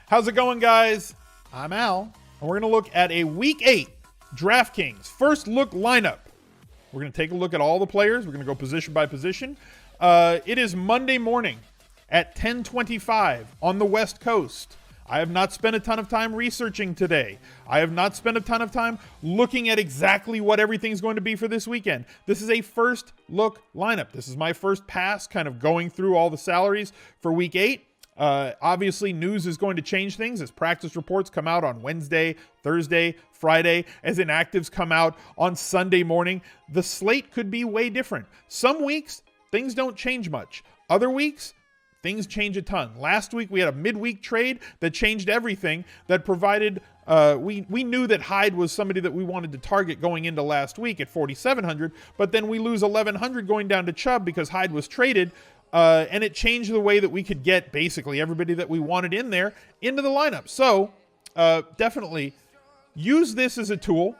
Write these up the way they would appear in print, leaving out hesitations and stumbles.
How's it going, guys? I'm Al, and we're going to look at a Week 8 DraftKings first look lineup. We're going to take a look at all the players. We're going to go position by position. It is Monday morning at 10:25 on the West Coast. I have not spent a ton of time researching today. I have not spent a ton of time looking at exactly what everything's going to be for this weekend. This is a first look lineup. This is my first pass kind of going through all the salaries for Week 8. Obviously, news is going to change things as practice reports come out on Wednesday, Thursday, Friday, as inactives come out on Sunday morning. The slate could be way different. Some weeks, things don't change much. Other weeks, things change a ton. Last week, we had a midweek trade that changed everything, that provided, we knew that Hyde was somebody that we wanted to target going into last week at 4,700, but then we lose 1,100 going down to Chubb because Hyde was traded. And it changed the way that we could get basically everybody that we wanted in there into the lineup. So definitely use this as a tool,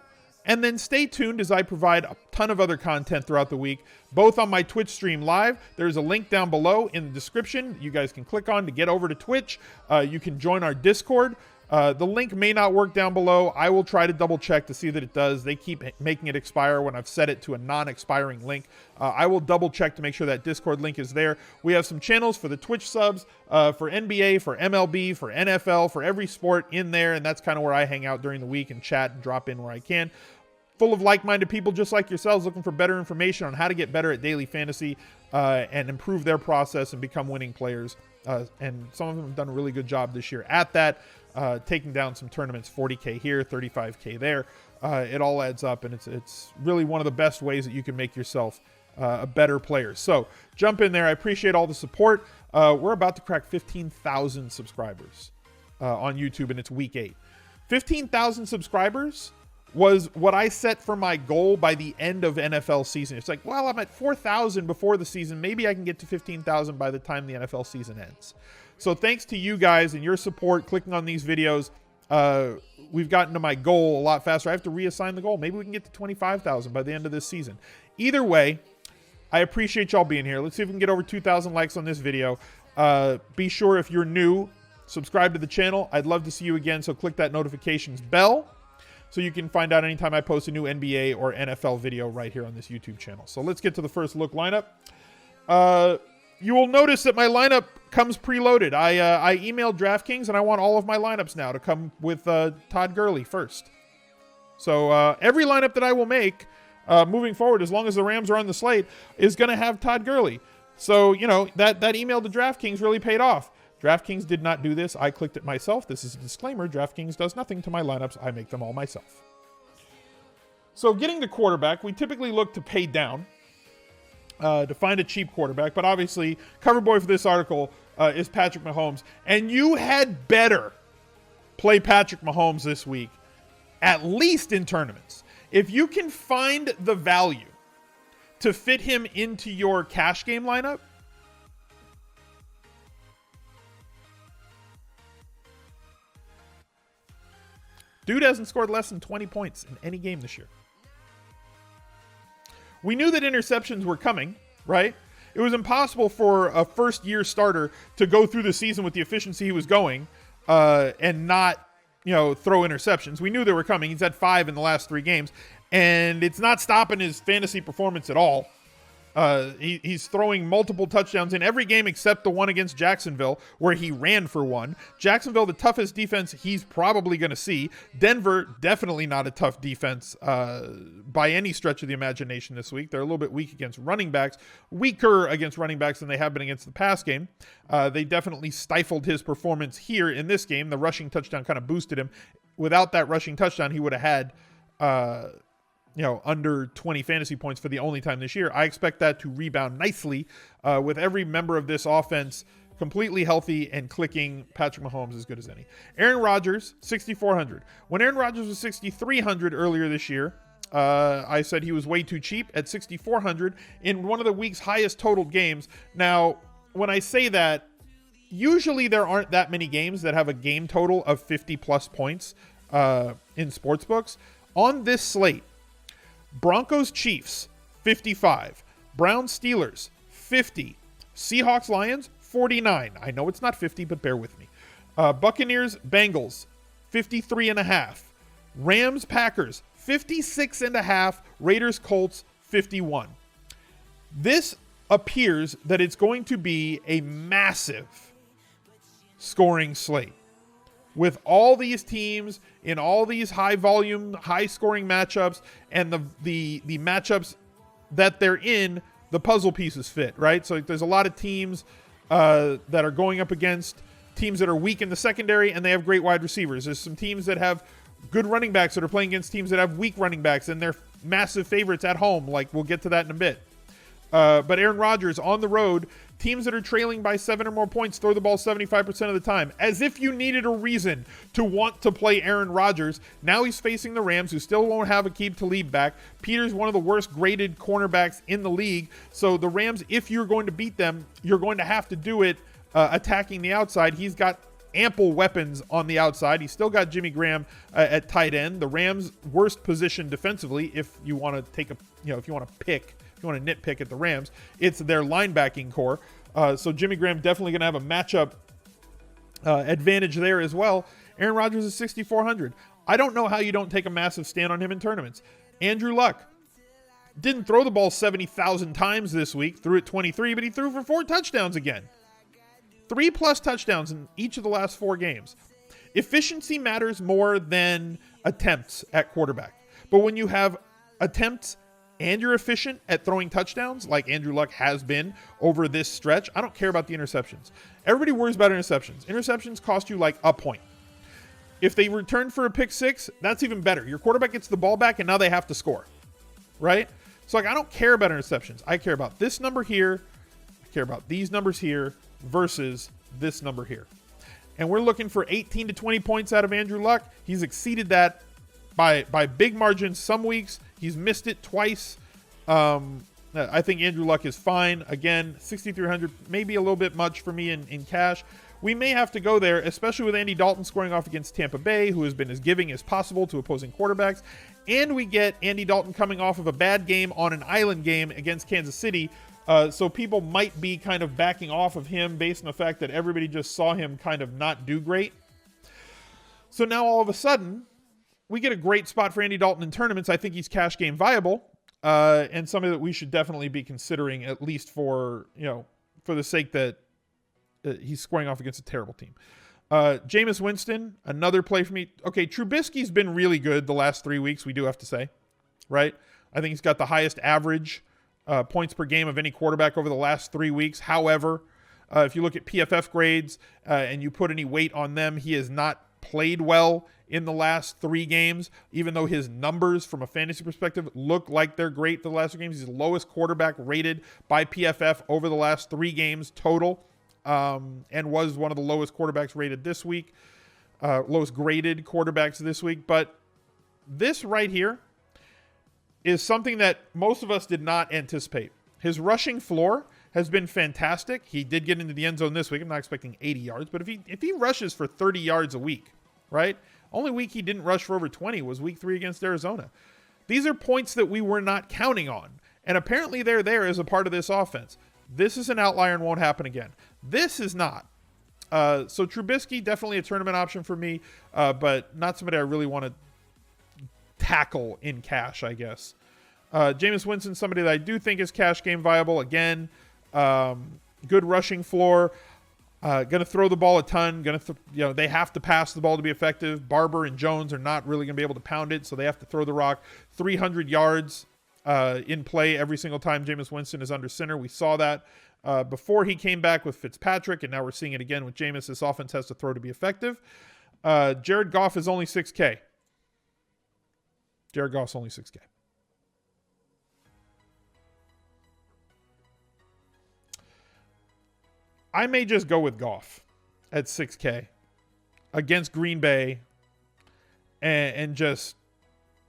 and then stay tuned as I provide a ton of other content throughout the week, both on my Twitch stream live. There's a link down below in the description you guys can click on to get over to Twitch. You can join our Discord. The link may not work down below. I will try to double check to see that it does. They keep making it expire when I've set it to a non-expiring link. I will double check to make sure that Discord link is there. We have some channels for the Twitch subs, for NBA, for MLB, for NFL, for every sport in there. And that's kind of where I hang out during the week and chat and drop in where I can. Full of like-minded people just like yourselves looking for better information on how to get better at daily fantasy and improve their process and become winning players. And some of them have done a really good job this year at that. Taking down some tournaments, 40K here, 35K there. It all adds up, and it's really one of the best ways that you can make yourself a better player. So jump in there. I appreciate all the support. We're about to crack 15,000 subscribers on YouTube, and it's Week 8. 15,000 subscribers was what I set for my goal by the end of NFL season. It's like, well, I'm at 4,000 before the season. Maybe I can get to 15,000 by the time the NFL season ends. So thanks to you guys and your support, clicking on these videos, we've gotten to my goal a lot faster. I have to reassign the goal. Maybe we can get to 25,000 by the end of this season. Either way, I appreciate y'all being here. Let's see if we can get over 2,000 likes on this video. Be sure if you're new, subscribe to the channel. I'd love to see you again, so click that notifications bell so you can find out anytime I post a new NBA or NFL video right here on this YouTube channel. So let's get to the first look lineup. You will notice that my lineup comes preloaded. I emailed DraftKings, and I want all of my lineups now to come with Todd Gurley first. So every lineup that I will make moving forward, as long as the Rams are on the slate, is going to have Todd Gurley. So, you know, that email to DraftKings really paid off. DraftKings did not do this. I clicked it myself. This is a disclaimer. DraftKings does nothing to my lineups. I make them all myself. So getting to quarterback, we typically look to pay down to find a cheap quarterback. But obviously, cover boy for this article is Patrick Mahomes. And you had better play Patrick Mahomes this week, at least in tournaments. If you can find the value to fit him into your cash game lineup, dude hasn't scored less than 20 points in any game this year. We knew that interceptions were coming, right? It was impossible for a first-year starter to go through the season with the efficiency he was going and not, throw interceptions. We knew they were coming. He's had 5 in the last 3 games, and it's not stopping his fantasy performance at all. He's throwing multiple touchdowns in every game except the one against Jacksonville, where he ran for 1. Jacksonville, the toughest defense he's probably going to see. Denver, definitely not a tough defense by any stretch of the imagination this week. They're a little bit weak against running backs, weaker against running backs than they have been against the pass game. They definitely stifled his performance here in this game. The rushing touchdown kind of boosted him. Without that rushing touchdown, he would have had under 20 fantasy points for the only time this year. I expect that to rebound nicely with every member of this offense completely healthy and clicking. Patrick Mahomes as good as any. Aaron Rodgers, 6,400. When Aaron Rodgers was 6,300 earlier this year, I said he was way too cheap at 6,400 in one of the week's highest totaled games. Now, when I say that, usually there aren't that many games that have a game total of 50 plus points in sportsbooks. On this slate, Broncos Chiefs 55, Browns Steelers 50, Seahawks Lions 49. I know it's not 50, but bear with me. Buccaneers, Bengals, 53.5. Rams, Packers, 56.5. Raiders, Colts, 51. This appears that it's going to be a massive scoring slate with all these teams in all these high volume, high scoring matchups, and the matchups that they're in, the puzzle pieces fit, right? So there's a lot of teams that are going up against teams that are weak in the secondary and they have great wide receivers. There's some teams that have good running backs that are playing against teams that have weak running backs and they're massive favorites at home. Like, we'll get to that in a bit. But Aaron Rodgers on the road, teams that are trailing by 7 or more points throw the ball 75% of the time. As if you needed a reason to want to play Aaron Rodgers. Now he's facing the Rams, who still won't have Aqib Talib back. Peter's one of the worst graded cornerbacks in the league. So the Rams, if you're going to beat them, you're going to have to do it attacking the outside. He's got ample weapons on the outside. He's still got Jimmy Graham at tight end. The Rams' worst position defensively, if you want to take if you want to pick, if you want to nitpick at the Rams, it's their linebacking core. So Jimmy Graham definitely going to have a matchup advantage there as well. Aaron Rodgers is 6,400. I don't know how you don't take a massive stand on him in tournaments. Andrew Luck didn't throw the ball 70,000 times this week, threw it 23, but he threw for 4 touchdowns again. 3+ touchdowns in each of the last 4 games. Efficiency matters more than attempts at quarterback. But when you have attempts and you're efficient at throwing touchdowns, like Andrew Luck has been over this stretch, I don't care about the interceptions. Everybody worries about interceptions. Interceptions cost you like a point. If they return for a pick 6, that's even better. Your quarterback gets the ball back and now they have to score, right? So like, I don't care about interceptions. I care about this number here. I care about these numbers here versus this number here. And we're looking for 18 to 20 points out of Andrew Luck. He's exceeded that by big margins some weeks. He's missed it twice. I think Andrew Luck is fine. Again, 6,300, maybe a little bit much for me in cash. We may have to go there, especially with Andy Dalton scoring off against Tampa Bay, who has been as giving as possible to opposing quarterbacks. And we get Andy Dalton coming off of a bad game on an island game against Kansas City. So people might be kind of backing off of him based on the fact that everybody just saw him kind of not do great. So now all of a sudden, we get a great spot for Andy Dalton in tournaments. I think he's cash game viable, and something that we should definitely be considering, at least for the sake that he's scoring off against a terrible team. Jameis Winston, another play for me. Okay, Trubisky's been really good the last 3 weeks, we do have to say, right? I think he's got the highest average points per game of any quarterback over the last 3 weeks. However, if you look at PFF grades and you put any weight on them, he has not played well in the last 3 games, even though his numbers from a fantasy perspective look like they're great the last 3 games. He's the lowest quarterback rated by PFF over the last 3 games total, and was one of the lowest quarterbacks rated this week, lowest graded quarterbacks this week. But this right here is something that most of us did not anticipate. His rushing floor has been fantastic. He did get into the end zone this week. I'm not expecting 80 yards, but if he rushes for 30 yards a week, right? Only week he didn't rush for over 20 was week 3 against Arizona. These are points that we were not counting on, and apparently they're there as a part of this offense. This is an outlier and won't happen again. This is not. So Trubisky, definitely a tournament option for me, but not somebody I really want to tackle in cash, I guess. Jameis Winston, somebody that I do think is cash game viable. Again, good rushing floor. Going to throw the ball a ton. They have to pass the ball to be effective. Barber and Jones are not really going to be able to pound it, so they have to throw the rock. 300 yards in play every single time Jameis Winston is under center. We saw that before he came back with Fitzpatrick, and now we're seeing it again with Jameis. This offense has to throw to be effective. Jared Goff is only 6K. Jared Goff's only 6K. I may just go with Goff at 6K against Green Bay and just,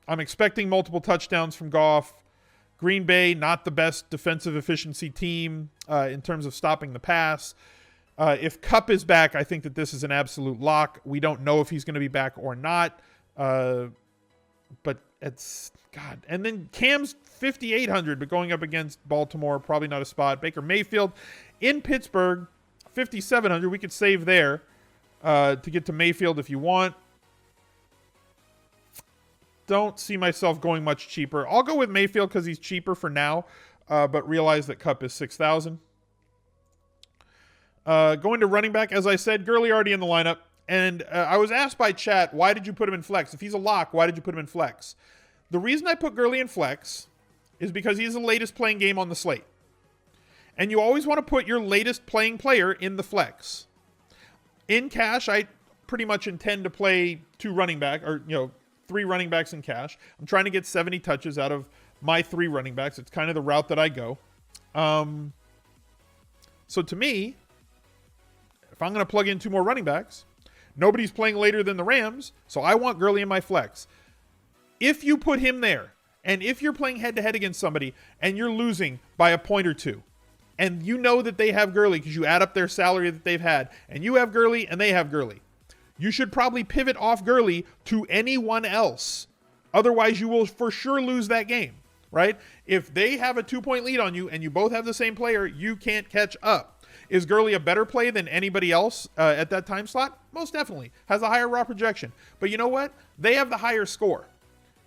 I'm expecting multiple touchdowns from Goff. Green Bay, not the best defensive efficiency team in terms of stopping the pass. If Kupp is back, I think that this is an absolute lock. We don't know if he's going to be back or not. But it's, God. And then Cam's 5,800, but going up against Baltimore, probably not a spot. Baker Mayfield in Pittsburgh, 5,700. We could save there to get to Mayfield if you want. Don't see myself going much cheaper. I'll go with Mayfield because he's cheaper for now, but realize that Kupp is 6,000. Going to running back, as I said, Gurley already in the lineup. And I was asked by chat, why did you put him in flex? If he's a lock, why did you put him in flex? The reason I put Gurley in flex is because he's the latest playing game on the slate. And you always want to put your latest playing player in the flex. In cash, I pretty much intend to play 3 running backs in cash. I'm trying to get 70 touches out of my 3 running backs. It's kind of the route that I go. So to me, if I'm going to plug in 2 more running backs, nobody's playing later than the Rams, so I want Gurley in my flex. If you put him there, and if you're playing head-to-head against somebody, and you're losing by a point or 2, and you know that they have Gurley because you add up their salary that they've had, and you have Gurley and they have Gurley, you should probably pivot off Gurley to anyone else. Otherwise, you will for sure lose that game, right? If they have a 2-point lead on you and you both have the same player, you can't catch up. Is Gurley a better play than anybody else at that time slot? Most definitely. Has a higher raw projection. But you know what? They have the higher score.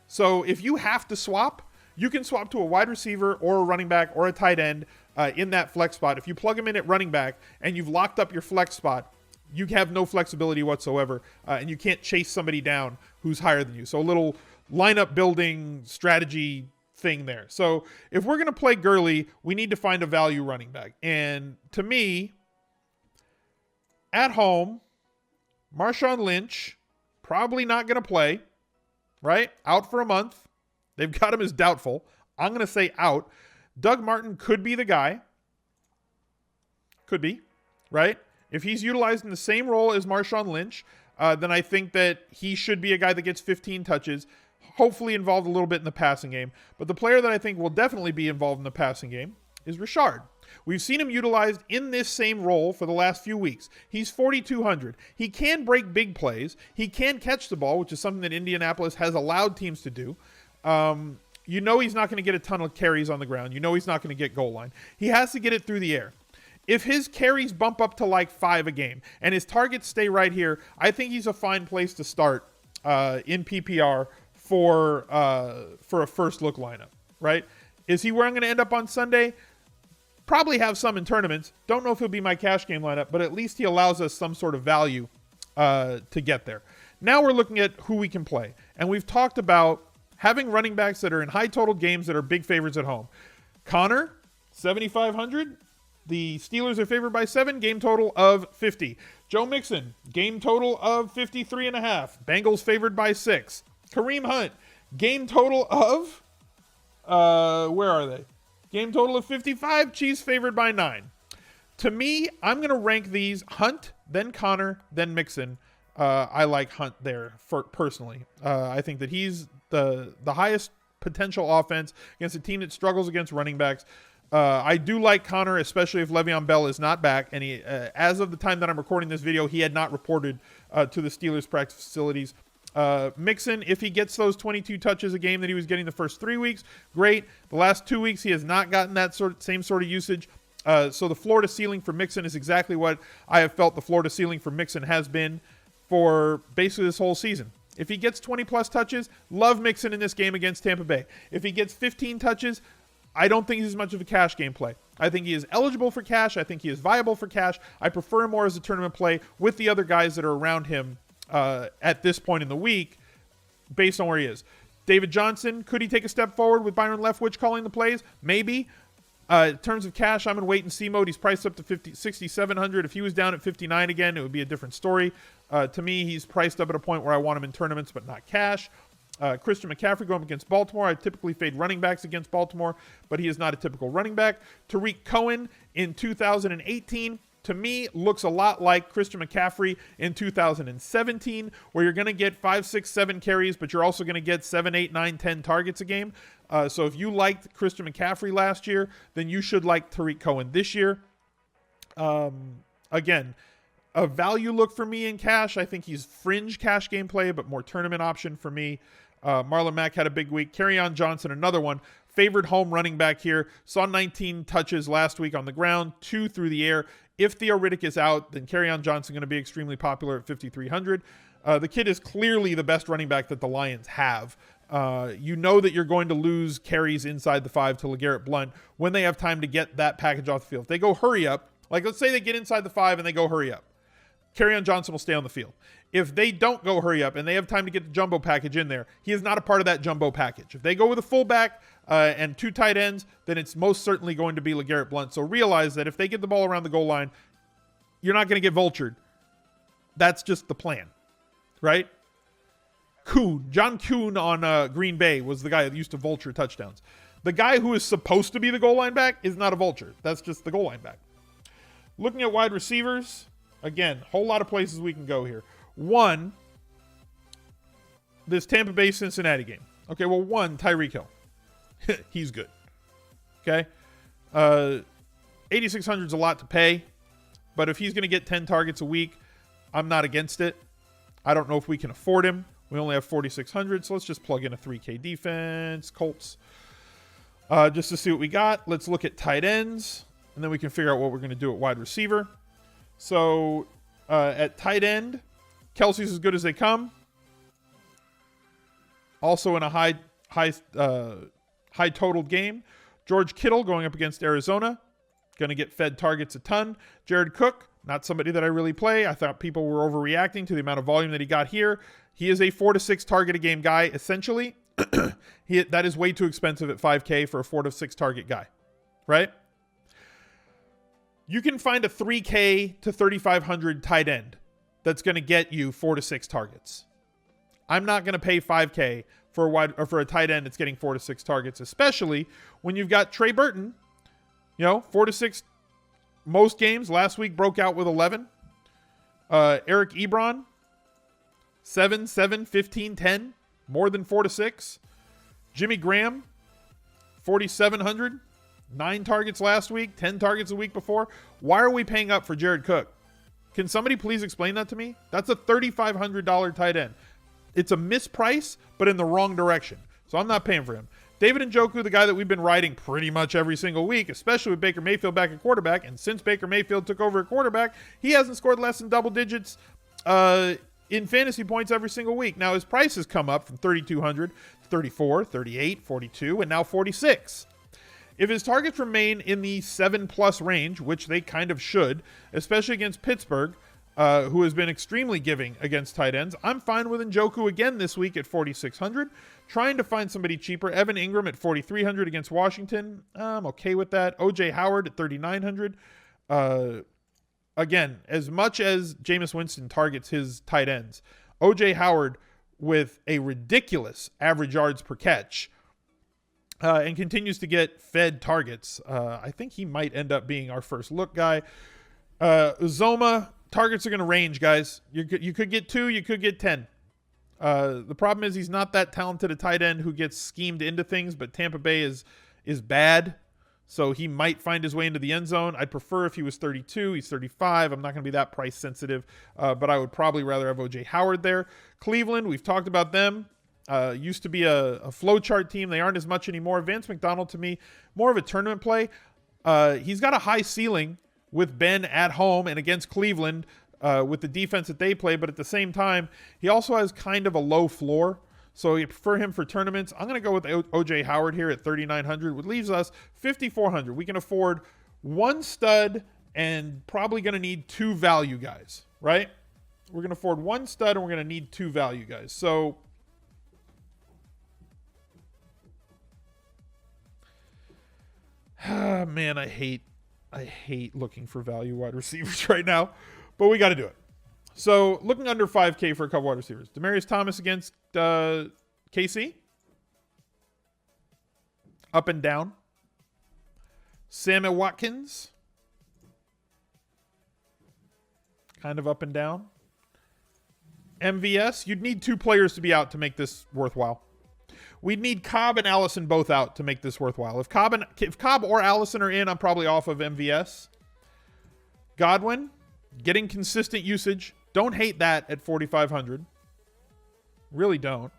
So if you have to swap, you can swap to a wide receiver or a running back or a tight end in that flex spot. If you plug him in at running back and you've locked up your flex spot, you have no flexibility whatsoever, and you can't chase somebody down who's higher than you. So a little lineup building strategy thing there. So if we're going to play Gurley, we need to find a value running back. And to me, at home, Marshawn Lynch, probably not going to play, right? Out for a month. They've got him as doubtful. I'm going to say out. Doug Martin could be the guy. Could be, right? If he's utilized in the same role as Marshawn Lynch, then I think that he should be a guy that gets 15 touches, hopefully involved a little bit in the passing game. But the player that I think will definitely be involved in the passing game is Richard. We've seen him utilized in this same role for the last few weeks. He's 4,200. He can break big plays. He can catch the ball, which is something that Indianapolis has allowed teams to do. You know he's not going to get a ton of carries on the ground. You know he's not going to get goal line. He has to get it through the air. If his carries bump up to like 5 a game and his targets stay right here, I think he's a fine place to start in PPR for a first look lineup, right? Is he where I'm going to end up on Sunday? Probably have some in tournaments. Don't know if he'll be my cash game lineup, but at least he allows us some sort of value to get there. Now we're looking at who we can play. And we've talked about having running backs that are in high total games that are big favorites at home. Connor, 7,500. The Steelers are favored by 7, game total of 50. Joe Mixon, game total of 53.5. Bengals favored by 6. Kareem Hunt, game total of, where are they? Game total of 55. Chiefs favored by 9. To me, I'm going to rank these Hunt, then Connor, then Mixon. I like Hunt there personally. I think that he's the highest potential offense against a team that struggles against running backs. I do like Connor, especially if Le'Veon Bell is not back. And he, as of the time that I'm recording this video, he had not reported to the Steelers practice facilities. Mixon, if he gets those 22 touches a game that he was getting the first 3 weeks, great. The last 2 weeks, he has not gotten that same sort of usage. So the floor to ceiling for Mixon is exactly what I have felt the floor to ceiling for Mixon has been for basically this whole season. If he gets 20-plus touches, love Mixon in this game against Tampa Bay. If he gets 15 touches, I don't think he's much of a cash game play. I think he is eligible for cash. I think he is viable for cash. I prefer him more as a tournament play with the other guys that are around him at this point in the week based on where he is. David Johnson, could he take a step forward with Byron Leftwich calling the plays? Maybe. In terms of cash, I'm in wait and see mode. He's priced up to 6,700. If he was down at 59 again, it would be a different story. To me, he's priced up at a point where I want him in tournaments, but not cash. Christian McCaffrey going up against Baltimore. I typically fade running backs against Baltimore, but he is not a typical running back. Tariq Cohen in 2018, to me, looks a lot like Christian McCaffrey in 2017, where you're going to get 5, 6, 7 carries, but you're also going to get 7, 8, 9, 10 targets a game. So if you liked Christian McCaffrey last year, then you should like Tariq Cohen this year. Again, a value look for me in cash. I think he's fringe cash gameplay, but more tournament option for me. Marlon Mack had a big week. Kerryon Johnson, another one. Favored home running back here. Saw 19 touches last week on the ground, 2 through the air. If Theo Riddick is out, then Kerryon Johnson going to be extremely popular at 5,300. The kid is clearly the best running back that the Lions have. You know that you're going to lose carries inside the 5 to LeGarrette Blount when they have time to get that package off the field. If they go hurry up, like let's say they get inside the 5 and they go hurry up, Kerryon Johnson will stay on the field. If they don't go hurry up and they have time to get the jumbo package in there, he is not a part of that jumbo package. If they go with a fullback and 2 tight ends, then it's most certainly going to be LeGarrette Blount. So realize that if they get the ball around the goal line, you're not going to get vultured. That's just the plan, right? John Kuhn on Green Bay was the guy that used to vulture touchdowns. The guy who is supposed to be the goal line back is not a vulture. That's just the goal line back. Looking at wide receivers, again, whole lot of places we can go here. One, this Tampa Bay Cincinnati game. Okay, well, one, Tyreek Hill. He's good. Okay? 8,600 is a lot to pay, but if he's going to get 10 targets a week, I'm not against it. I don't know if we can afford him. We only have 4,600, so let's just plug in a 3K defense, Colts. Just to see what we got. Let's look at tight ends, and then we can figure out what we're going to do at wide receiver. So at tight end, Kelsey's as good as they come. Also in a high totaled game. George Kittle going up against Arizona. Going to get fed targets a ton. Jared Cook, not somebody that I really play. I thought people were overreacting to the amount of volume that he got here. He is a 4 to 6 target a game guy, essentially. That is way too expensive at 5K for a 4 to 6 target guy, right? You can find a 3K to 3,500 tight end that's going to get you 4 to 6 targets. I'm not going to pay 5K for a tight end that's getting 4 to 6 targets, especially when you've got Trey Burton, 4 to 6 most games. Last week broke out with 11. Eric Ebron, 7, 15, 10, more than 4 to 6. Jimmy Graham, 4,700, 9 targets last week, 10 targets a week before. Why are we paying up for Jared Cook? Can somebody please explain that to me? That's a $3,500 tight end. It's a misprice, but in the wrong direction. So I'm not paying for him. David Njoku, the guy that we've been riding pretty much every single week, especially with Baker Mayfield back at quarterback. And since Baker Mayfield took over at quarterback, he hasn't scored less than double digits in fantasy points every single week. Now, his price has come up from 3,200 to 34, 38, 42, and now 46. If his targets remain in the 7+ range, which they kind of should, especially against Pittsburgh, who has been extremely giving against tight ends, I'm fine with Njoku again this week at 4,600. Trying to find somebody cheaper. Evan Ingram at 4,300 against Washington. I'm okay with that. O.J. Howard at 3,900. Again, as much as Jameis Winston targets his tight ends, O.J. Howard with a ridiculous average yards per catch and continues to get fed targets. I think he might end up being our first look guy. Uzoma, targets are going to range, guys. You could get 2, you could get 10. The problem is he's not that talented a tight end who gets schemed into things, but Tampa Bay is bad, so he might find his way into the end zone. I'd prefer if he was 32. He's 35. I'm not going to be that price sensitive, but I would probably rather have O.J. Howard there. Cleveland, we've talked about them. Used to be a flowchart team. They aren't as much anymore. Vance McDonald, to me, more of a tournament play. He's got a high ceiling with Ben at home and against Cleveland, with the defense that they play, but at the same time, he also has kind of a low floor, so you prefer him for tournaments. I'm going to go with O.J. Howard here at 3,900, which leaves us 5,400. We can afford 1 stud and probably going to need 2 value guys, right? We're going to afford 1 stud and we're going to need 2 value guys. So man, I hate looking for value wide receivers right now. But we got to do it. So looking under 5K for a couple wide receivers. Demaryius Thomas against KC. Up and down. Sammy Watkins. Kind of up and down. MVS. You'd need 2 players to be out to make this worthwhile. We'd need Cobb and Allison both out to make this worthwhile. If Cobb or Allison are in, I'm probably off of MVS. Godwin. Getting consistent usage. Don't hate that at 4,500. Really don't.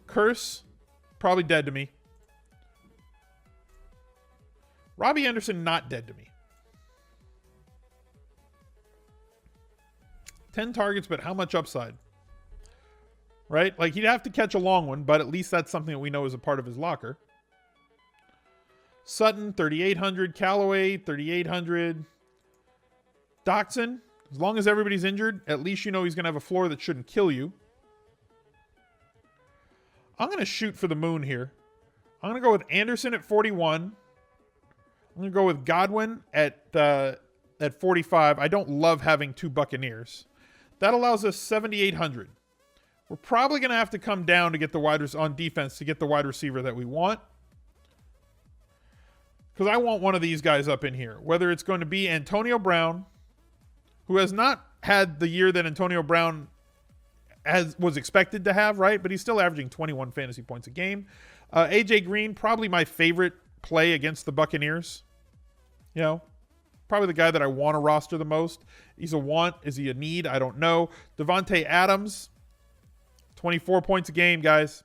Curse, probably dead to me. Robbie Anderson, not dead to me. 10 targets, but how much upside? Right? Like, he'd have to catch a long one, but at least that's something that we know is a part of his locker. Sutton, 3,800. Callaway, 3,800. Doxson, as long as everybody's injured, at least you know he's going to have a floor that shouldn't kill you. I'm going to shoot for the moon here. I'm going to go with Anderson at 41. I'm going to go with Godwin at 45. I don't love having two Buccaneers. That allows us 7,800. We're probably going to have to come down to get the on defense to get the wide receiver that we want. Because I want one of these guys up in here. Whether it's going to be Antonio Brown, who has not had the year that Antonio Brown was expected to have, right? But he's still averaging 21 fantasy points a game. AJ Green, probably my favorite play against the Buccaneers. You know, probably the guy that I want to roster the most. He's a want. Is he a need? I don't know. Devontae Adams, 24 points a game, guys.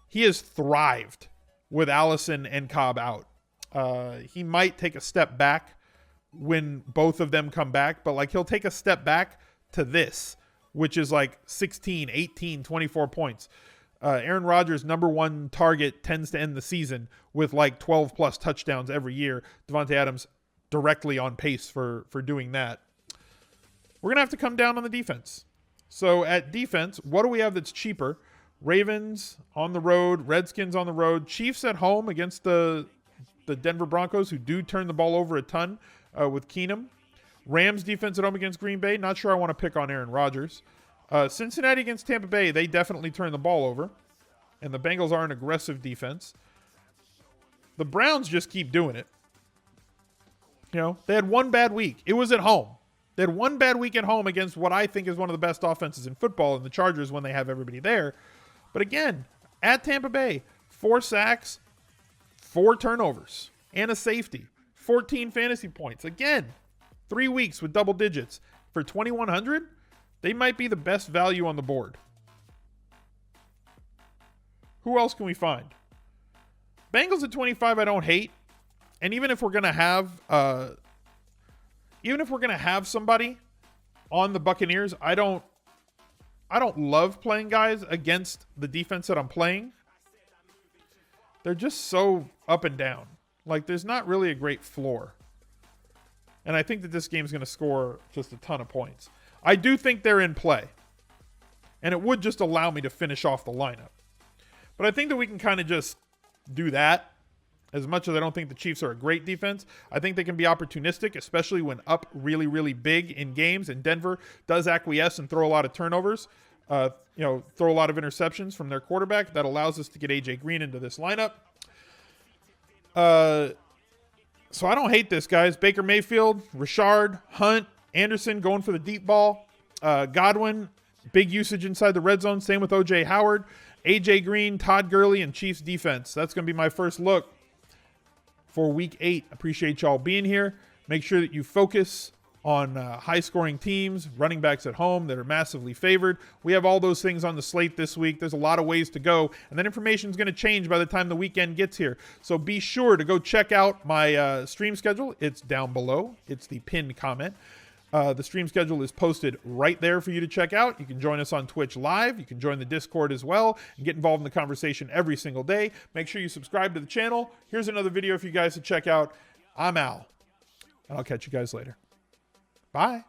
He has thrived with Allison and Cobb out. He might take a step back when both of them come back, but like he'll take a step back to this, which is like 16, 18, 24 points. Aaron Rodgers' number one target tends to end the season with like 12 plus touchdowns every year. Devontae Adams directly on pace for doing that. We're going to have to come down on the defense. So at defense, what do we have that's cheaper? Ravens on the road, Redskins on the road, Chiefs at home against the Denver Broncos, who do turn the ball over a ton with Keenum. Rams defense at home against Green Bay. Not sure I want to pick on Aaron Rodgers. Cincinnati against Tampa Bay, they definitely turn the ball over. And the Bengals are an aggressive defense. The Browns just keep doing it. You know, they had one bad week. It was at home. They had one bad week at home against what I think is one of the best offenses in football, and the Chargers when they have everybody there. But again, at Tampa Bay, 4 sacks, 4 turnovers, and a safety. 14 fantasy points. Again, 3 weeks with double digits. For 2,100, they might be the best value on the board. Who else can we find? Bengals at 25, I don't hate. And even if we're gonna have somebody on the Buccaneers, I don't love playing guys against the defense that I'm playing. They're just so up and down. Like, there's not really a great floor. And I think that this game's going to score just a ton of points. I do think they're in play. And it would just allow me to finish off the lineup. But I think that we can kind of just do that. As much as I don't think the Chiefs are a great defense, I think they can be opportunistic, especially when up really, really big in games. And Denver does acquiesce and throw a lot of turnovers. Throw a lot of interceptions from their quarterback. That allows us to get AJ Green into this lineup. So I don't hate this, guys. Baker Mayfield, Richard, Hunt, Anderson going for the deep ball. Godwin, big usage inside the red zone. Same with O.J. Howard. AJ Green, Todd Gurley, and Chiefs defense. That's going to be my first look for Week 8. Appreciate y'all being here. Make sure that you focus on high-scoring teams, running backs at home that are massively favored. We have all those things on the slate this week. There's a lot of ways to go, and that information is going to change by the time the weekend gets here. So be sure to go check out my stream schedule. It's down below. It's the pinned comment. The stream schedule is posted right there for you to check out. You can join us on Twitch live. You can join the Discord as well and get involved in the conversation every single day. Make sure you subscribe to the channel. Here's another video for you guys to check out. I'm Al, and I'll catch you guys later. Bye.